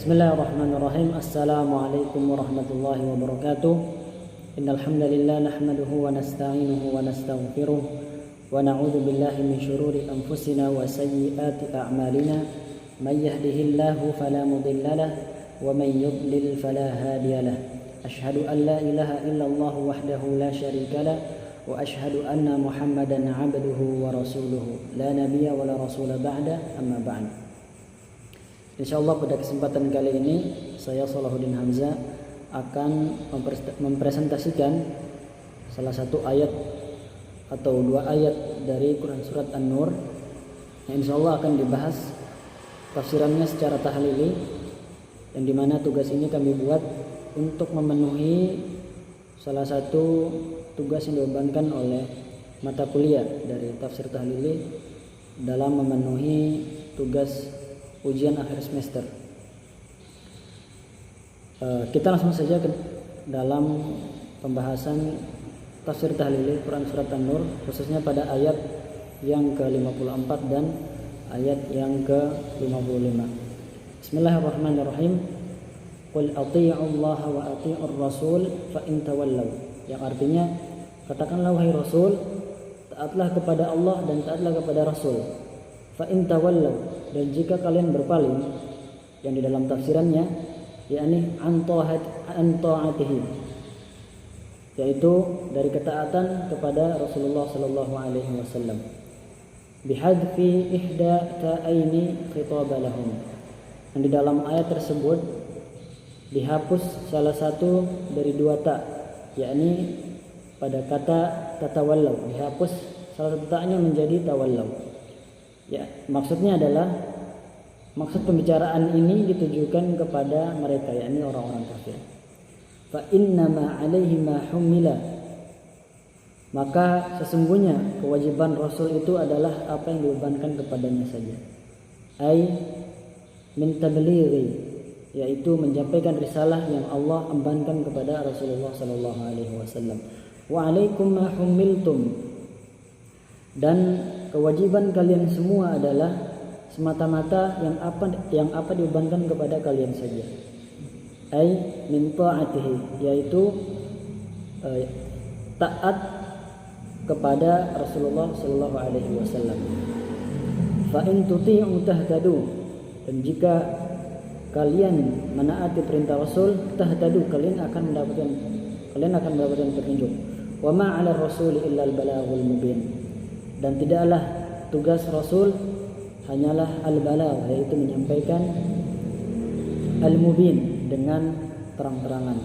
Bismillahirrahmanirrahim. Assalamualaikum warahmatullahi wabarakatuh. Innal hamdalillah nahmaduhu wa nasta'inuhu wa nastaghfiruh wa na'udzu billahi min shururi anfusina wa sayyiati a'malina. May yahdihillahu fala mudilla lahu wa may yudlil fala hadiya lahu. Asyhadu an la ilaha illallah wahdahu la syarika lahu wa asyhadu anna Muhammadan 'abduhu wa rasuluhu. La nabiyya wa la rasula ba'da, amma ba'd. Insyaallah pada kesempatan kali ini saya Salahuddin Hamzah akan mempresentasikan salah satu ayat atau dua ayat dari Quran surat An-Nur yang insyaallah akan dibahas tafsirannya secara tahlili, yang dimana tugas ini kami buat untuk memenuhi salah satu tugas yang dibebankan oleh mata kuliah dari tafsir tahlili dalam memenuhi tugas ujian akhir semester. Kita langsung saja ke dalam pembahasan tafsir tahlili Quran surat An-Nur, khususnya pada ayat yang ke-54 dan ayat yang ke-55. Bismillahirrahmanirrahim. Qul athi'ullaha wa athi'ur rasul fa in tawallaw. Yang artinya, katakanlah wahai Rasul, taatlah kepada Allah dan taatlah kepada Rasul. Fa in tawallaw, dan jika kalian berpaling, yang di dalam tafsirannya yakni an ta'atihi, yaitu dari ketaatan kepada Rasulullah sallallahu alaihi wasallam, bihadfi ihda ta'aini khitab lahum. Dan di dalam ayat tersebut dihapus salah satu dari dua ta, yakni pada kata tatawallaw dihapus salah satu ta'nya menjadi tawallaw. Ya, maksudnya adalah maksud pembicaraan ini ditujukan kepada mereka, yakni orang-orang kafir. Fa innama 'alaihi ma humila, maka sesungguhnya kewajiban Rasul itu adalah apa yang dibebankan kepadanya saja. Ai min tablighi, yaitu menyampaikan risalah yang Allah embankan kepada Rasulullah sallallahu alaihi wasallam. Wa 'alaikum ma humiltum, dan kewajiban kalian semua adalah semata-mata yang apa dibebankan kepada kalian saja. Ai min ta'atihi, yaitu taat kepada Rasulullah sallallahu alaihi wasallam. Fa in tuti'u tahtadu, dan jika kalian menaati perintah Rasul, tahtadu, kalian akan mendapatkan petunjuk. Wa ma 'ala rasul illa al-balaghul mubin, dan tidaklah tugas Rasul hanyalah al-balagh, yaitu menyampaikan al-mubin dengan terang-terangan.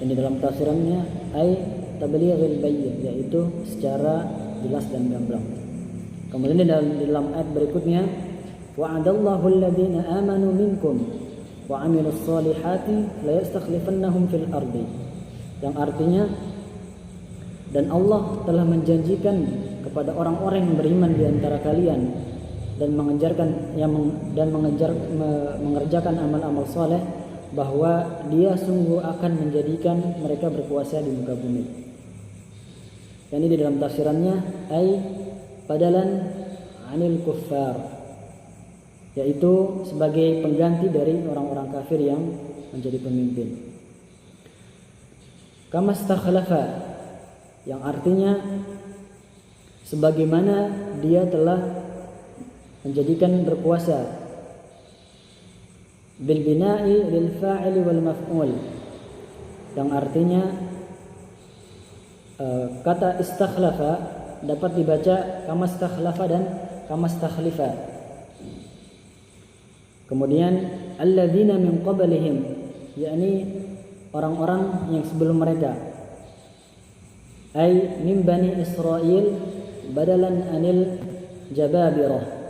Dan di dalam tafsirannya ai tablighul bayyin, yaitu secara jelas dan gamblang. Kemudian di dalam ayat berikutnya, wa'adallahu alladhina amanu minkum wa 'amilus solihati la yastakhlifannahum fil ardi, yang artinya, dan Allah telah menjanjikan kepada orang-orang yang beriman di antara kalian dan mengerjakan amal-amal saleh, bahwa Dia sungguh akan menjadikan mereka berkuasa di muka bumi. Ini di dalam tafsirannya ai badalan 'anil kuffar, yaitu sebagai pengganti dari orang-orang kafir yang menjadi pemimpin. Kama stakhlafa, yang artinya sebagaimana Dia telah menjadikan berkuasa, bil bina'i lil fa'ili wal maf'ul, yang artinya kata istakhlafa dapat dibaca kama istakhlafa dan kama istakhlifa. Kemudian alladzina min qablihim, yakni orang-orang yang sebelum mereka, ai min bani Israil badalan anil jababirah,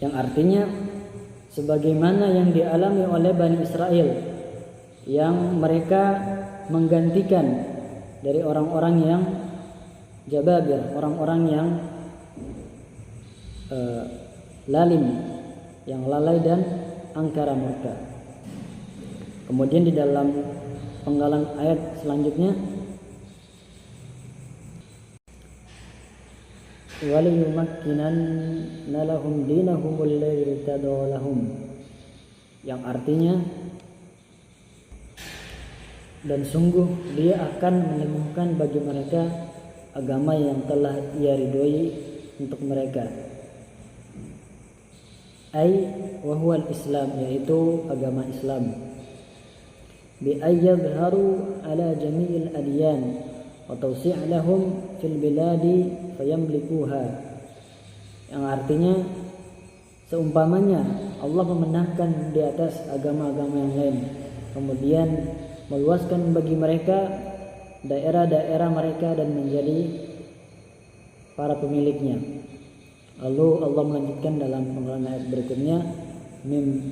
yang artinya sebagaimana yang dialami oleh Bani Israel, yang mereka menggantikan dari orang-orang yang jababir, orang-orang yang lalim, yang lalai dan angkara murka. Kemudian di dalam penggalan ayat selanjutnya, waliyumakkinanna lahum dinahum alladzi irtada lahum, yang artinya dan sungguh dia akan menemukan bagi mereka agama yang telah ia ridhoi untuk mereka. Ai wa huwa al-Islam, yaitu agama Islam. Bi ayyadharu ala jami'il adyan wa tawsi' lahum fil biladi fayamlikuha, yang artinya seumpamanya Allah memenangkan di atas agama-agama yang lain, kemudian meluaskan bagi mereka daerah-daerah mereka dan menjadi para pemiliknya. Lalu Allah melanjutkan dalam penggalan ayat berikutnya, mim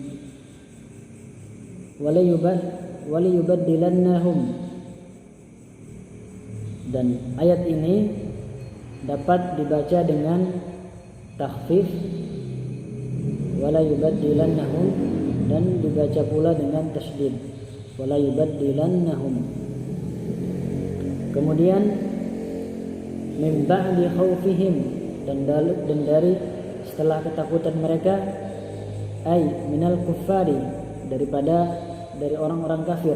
waliyubaddilannahum, dan ayat ini dapat dibaca dengan takhfif walayubaddilannahum, dan dibaca pula dengan tasydid walayubaddilannahum. Kemudian min ba'di khaufihim, dan dari setelah ketakutan mereka, ay minal kuffari, dari orang-orang kafir,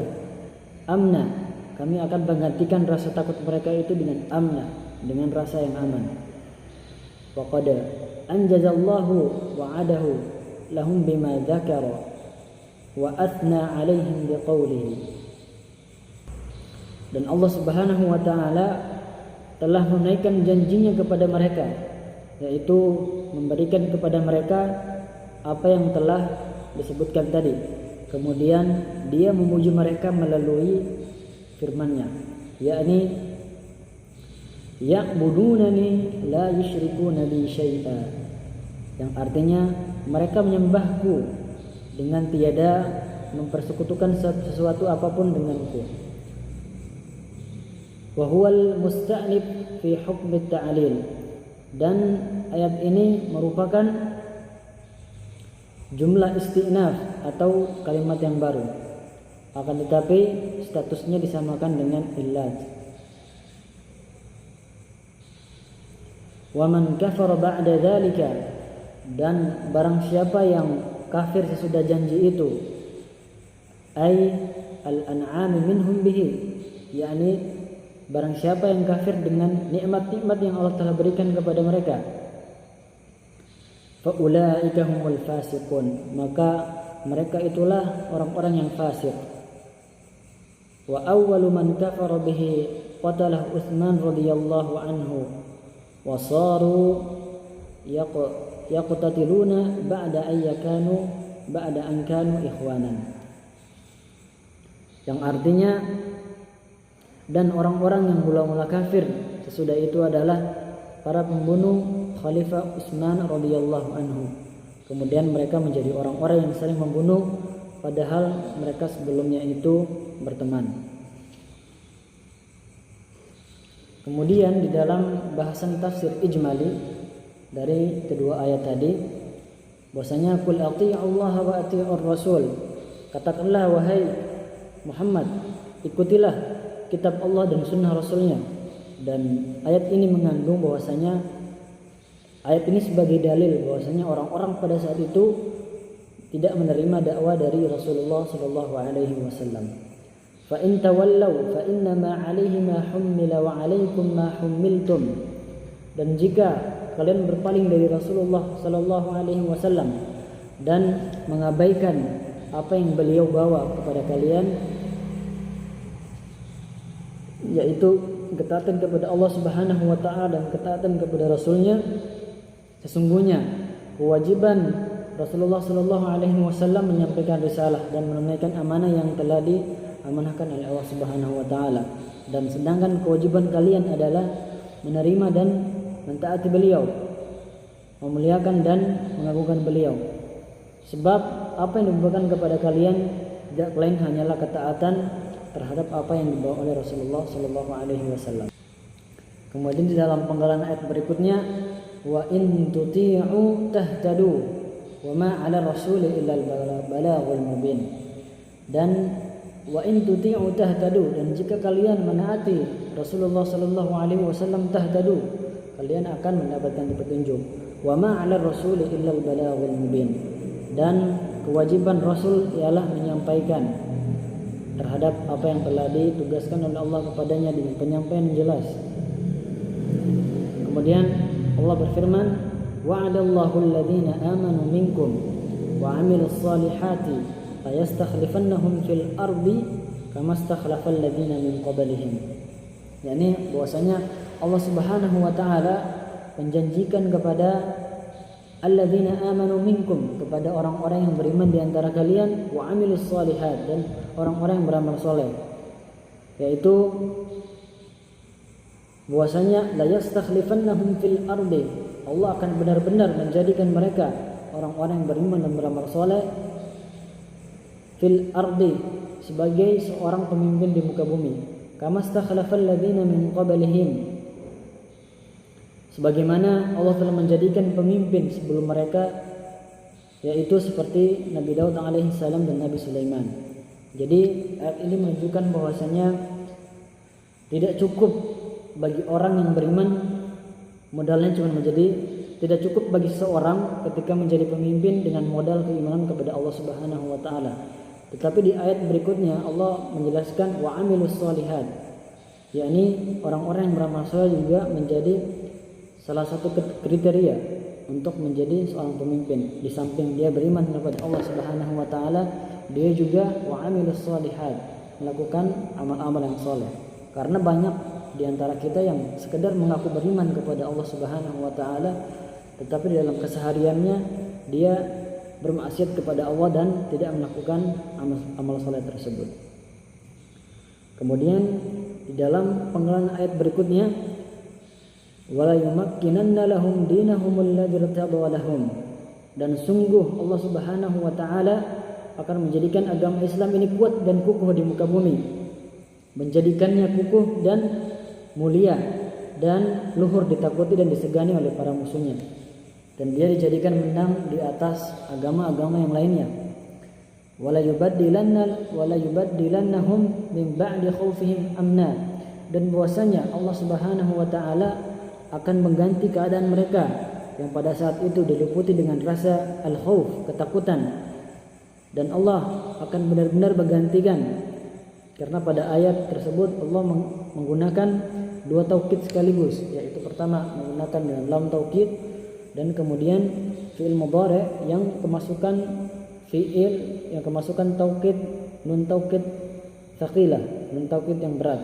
amna, kami akan menggantikan rasa takut mereka itu dengan amna, dengan rasa yang aman. Wa qad anjazallahu wa'adahu lahum bima dzakara wa athna 'alaihim biqaulihi, dan Allah Subhanahu wa taala telah menunaikan janjinya kepada mereka, yaitu memberikan kepada mereka apa yang telah disebutkan tadi. Kemudian dia memuji mereka melalui firman-Nya, yakni ya'budunani la yusyrikuna bi syai'a, yang artinya mereka menyembahku dengan tiada mempersekutukan sesuatu apapun denganku. Wa huwal musta'nif fi hukm at-ta'lil, dan ayat ini merupakan jumlah istinaf atau kalimat yang baru, akan tetapi statusnya disamakan dengan illat. Wa man kafara ba'da dzalika, dan barang siapa yang kafir sesudah janji itu, ay al-an'am minhum bihi, yakni barang siapa yang kafir dengan nikmat-nikmat yang Allah telah berikan kepada mereka, fa ulaika humul fasiqun, maka mereka itulah orang-orang yang fasik. Wa awwalu man kafara bihi qatalah Utsman radhiyallahu anhu wa saru yaqtatiluna ba'da an kanu ikhwanan, yang artinya dan orang-orang yang mula-mula kafir sesudah itu adalah para pembunuh Khalifah Utsman radhiyallahu anhu. Kemudian mereka menjadi orang-orang yang saling membunuh padahal mereka sebelumnya itu berteman. Kemudian di dalam bahasan tafsir ijmali dari kedua ayat tadi, bahwasanya qul atii'ullaha wa atii'ur rasul, katakanlah wahai Muhammad, ikutilah kitab Allah dan sunnah Rasulnya. Dan ayat ini mengandung bahwasanya ayat ini sebagai dalil bahwasanya orang-orang pada saat itu tidak menerima dakwah dari Rasulullah sallallahu alaihi wasallam. Fa in tawallaw fa inna ma 'alaihi ma hummila wa 'alaikum ma hummiltum, dan jika kalian berpaling dari Rasulullah sallallahu alaihi wasallam dan mengabaikan apa yang beliau bawa kepada kalian, yaitu ketaatan kepada Allah Subhanahu wa taala dan ketaatan kepada Rasulnya, sesungguhnya kewajiban Rasulullah sallallahu alaihi wasallam menyampaikan risalah dan menunaikan amanah yang telah diamanahkan oleh Allah Subhanahu wa taala, dan sedangkan kewajiban kalian adalah menerima dan mentaati beliau, memuliakan dan mengagungkan beliau. Sebab apa yang dibawakan kepada kalian tidak lain hanyalah ketaatan terhadap apa yang dibawa oleh Rasulullah sallallahu alaihi wasallam. Kemudian di dalam penggalan ayat berikutnya, wa in tuti'u tahtadu wa ma 'ala rasuli illa al-balaghul mubin, dan wa in tuti'u tahtadu, dan jika kalian menaati Rasulullah sallallahu alaihi wasallam tahtadu, kalian akan mendapatkan petunjuk. Wa ma 'alar rasuli illal balaghul mubin. Dan kewajiban Rasul ialah menyampaikan terhadap apa yang telah ditugaskan oleh Allah kepadanya dengan penyampaian yang jelas. Kemudian Allah berfirman, wa'adallahu alladhina amanu minkum wa 'amilus salihati layastakhlifannahum fil ardi kama istakhlafal ladzina min qablihim. yakni bahwasanya Allah Subhanahu wa taala menjanjikan kepada alladzina amanu minkum, kepada orang-orang yang beriman di antara kalian, wa 'amilus shalihat, dan orang-orang yang beramal soleh, yaitu bahwasanya la yastakhlifannahum fil ardi, Allah akan benar-benar menjadikan mereka orang-orang yang beriman dan beramal soleh fil ardi, sebagai seorang pemimpin di muka bumi, kama istakhlafal ladzina min qablihim, sebagaimana Allah telah menjadikan pemimpin sebelum mereka, yaitu seperti Nabi Daud alaihissalam dan Nabi Sulaiman. Jadi ayat ini menunjukkan bahwasanya tidak cukup bagi orang yang beriman modalnya cuma tidak cukup bagi seseorang ketika menjadi pemimpin dengan modal keimanan kepada Allah Subhanahu wa taala. Tetapi di ayat berikutnya Allah menjelaskan wa 'amilus shalihat, yakni orang-orang yang beramal soleh juga menjadi salah satu kriteria untuk menjadi seorang pemimpin. Di samping dia beriman kepada Allah Subhanahu wa taala, dia juga wa 'amilus shalihat, melakukan amal-amal yang soleh. Karena banyak di antara kita yang sekedar mengaku beriman kepada Allah Subhanahu wa taala, tetapi di dalam kesehariannya dia bermaksiat kepada Allah dan tidak melakukan amal soleh tersebut. Kemudian di dalam penggalan ayat berikutnya, wala yumakkinanna lahum dinahum alladzi irtada lahum, dan sungguh Allah Subhanahu wa taala akan menjadikan agama Islam ini kuat dan kukuh di muka bumi, menjadikannya kukuh dan mulia dan luhur ditakuti dan disegani oleh para musuhnya, dan dia dijadikan menang di atas agama-agama yang lainnya. Wala yubaddilannahum min ba'di khaufihim amna, dan bahwasanya Allah Subhanahu wa taala akan mengganti keadaan mereka yang pada saat itu diliputi dengan rasa al-khauf, ketakutan, dan Allah akan benar-benar menggantikan, karena pada ayat tersebut Allah menggunakan dua taukid sekaligus, yaitu pertama menggunakan dengan lam taukid, dan kemudian fi'il mudhari yang kemasukan taukid nun taukid tsaqilah, nun taukid yang berat,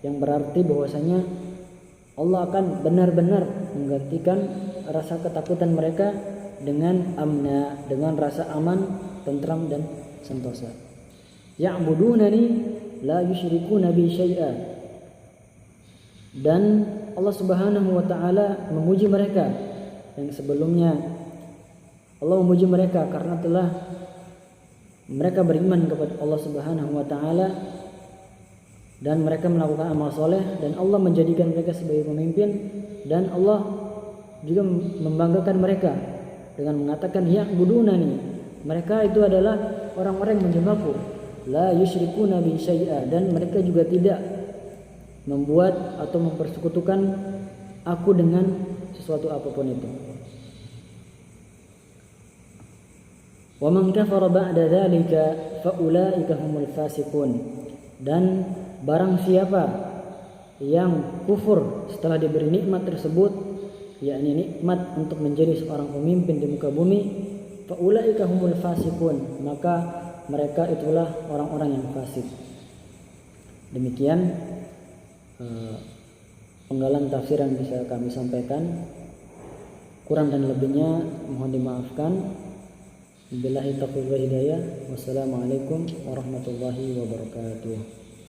yang berarti bahwasanya Allah akan benar-benar menggantikan rasa ketakutan mereka dengan amna, dengan rasa aman, tentram dan sentosa. Ya'budunani la yusyrikuna bi syai'a, dan Allah Subhanahu wa taala memuji mereka yang sebelumnya. Allah memuji mereka karena telah mereka beriman kepada Allah Subhanahu wa taala dan mereka melakukan amal soleh, dan Allah menjadikan mereka sebagai pemimpin, dan Allah juga membanggakan mereka dengan mengatakan ya'budunani, mereka itu adalah orang-orang yang menyembahku, la yusyrikuna bi syai'a, dan mereka juga tidak membuat atau mempersekutukan aku dengan sesuatu apapun itu. Wa man kafara ba'da dzalika fa ulaika humul fasiqun, dan barang siapa yang kufur setelah diberi nikmat tersebut, yakni nikmat untuk menjadi seorang pemimpin di muka bumi, fa ulaika humul fasiqun, maka mereka itulah orang-orang yang fasik. Demikian penggalan tafsir yang bisa kami sampaikan. Kurang dan lebihnya mohon dimaafkan. Billahi taufiq wal hidayah. Wassalamualaikum warahmatullahi wabarakatuh.